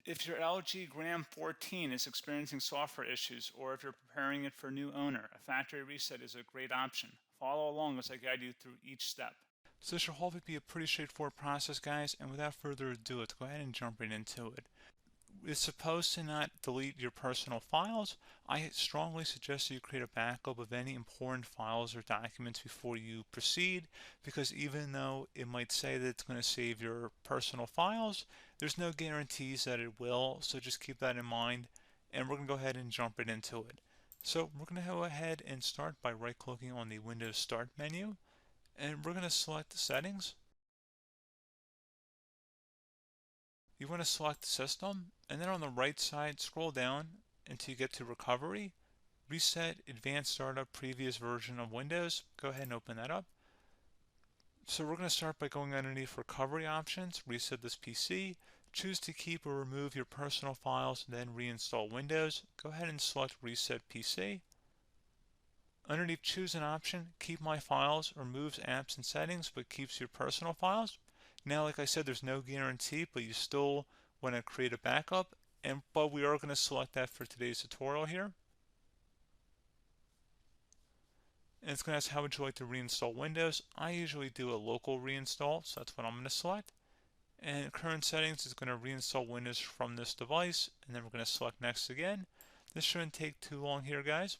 If your LG Gram 14 is experiencing software issues, or if you're preparing it for a new owner, a factory reset is a great option. Follow along as I guide you through each step. So this should hopefully be a pretty straightforward process, guys, and without further ado, let's go ahead and jump right into it. It's supposed to not delete your personal files. I strongly suggest that you create a backup of any important files or documents before you proceed, because even though it might say that it's going to save your personal files, there's no guarantees that it will, so just keep that in mind, and we're going to go ahead and jump right into it. So we're going to go ahead and start by right-clicking on the Windows Start menu, and we're going to select the settings. You want to select System, and then on the right side, scroll down until you get to Recovery. Reset Advanced Startup Previous Version of Windows. Go ahead and open that up. So we're going to start by going underneath Recovery Options, reset this PC, choose to keep or remove your personal files, then reinstall Windows. Go ahead and select Reset PC. Underneath Choose an option, Keep My Files removes apps and settings but keeps your personal files. Now, like I said, there's no guarantee, but you still want to create a backup, but we are going to select that for today's tutorial here. And it's going to ask how would you like to reinstall Windows. I usually do a local reinstall, so that's what I'm going to select. And current settings is going to reinstall Windows from this device, and then we're going to select next again. This shouldn't take too long here, guys.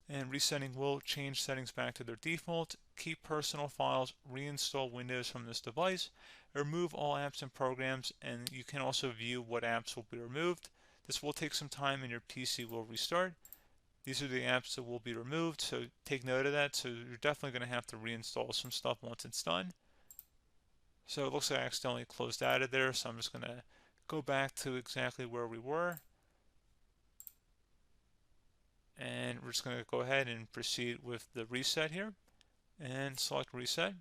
And resetting will change settings back to their default, keep personal files, reinstall Windows from this device, remove all apps and programs, and you can also view what apps will be removed. This will take some time and your PC will restart. These are the apps that will be removed, so take note of that. So you're definitely going to have to reinstall some stuff once it's done. So it looks like I accidentally closed out of there, so I'm just going to go back to exactly where we were. And we're just going to go ahead and proceed with the reset here and select reset.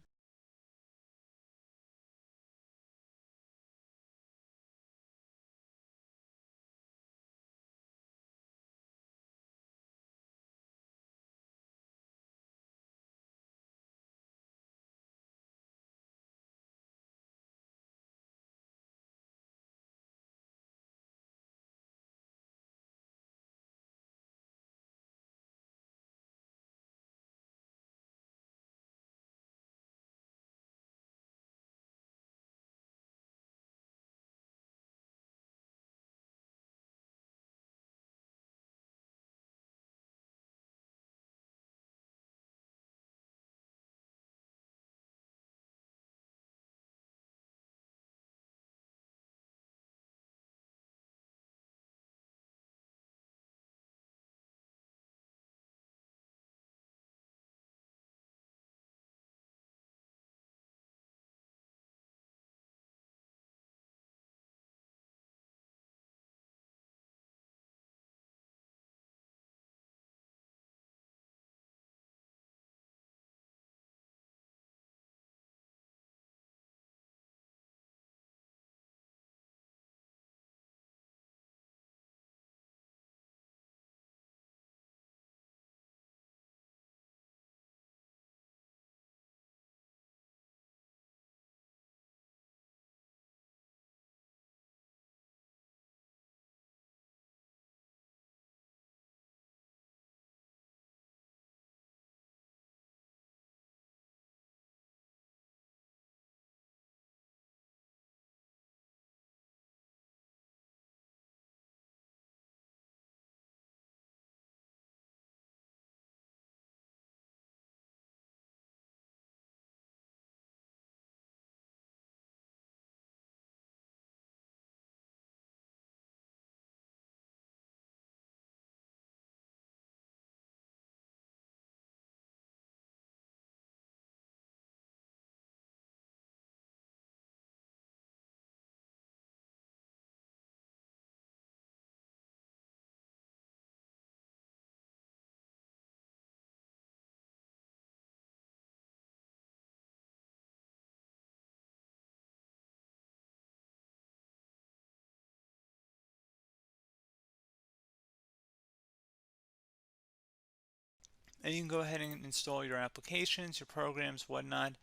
And you can go ahead and install your applications, your programs, whatnot.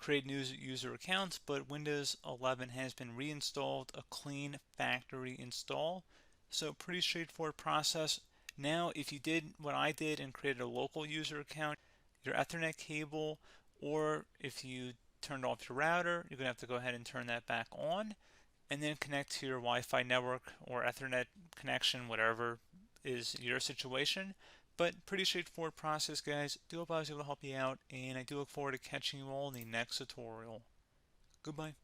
create new user accounts, but Windows 11 has been reinstalled, a clean factory install. So pretty straightforward process. Now, if you did what I did and created a local user account, your Ethernet cable, or if you turned off your router, you're going to have to go ahead and turn that back on and then connect to your Wi-Fi network or Ethernet connection, whatever is your situation. But pretty straightforward process, guys. Do hope I was able to help you out, and I do look forward to catching you all in the next tutorial. Goodbye.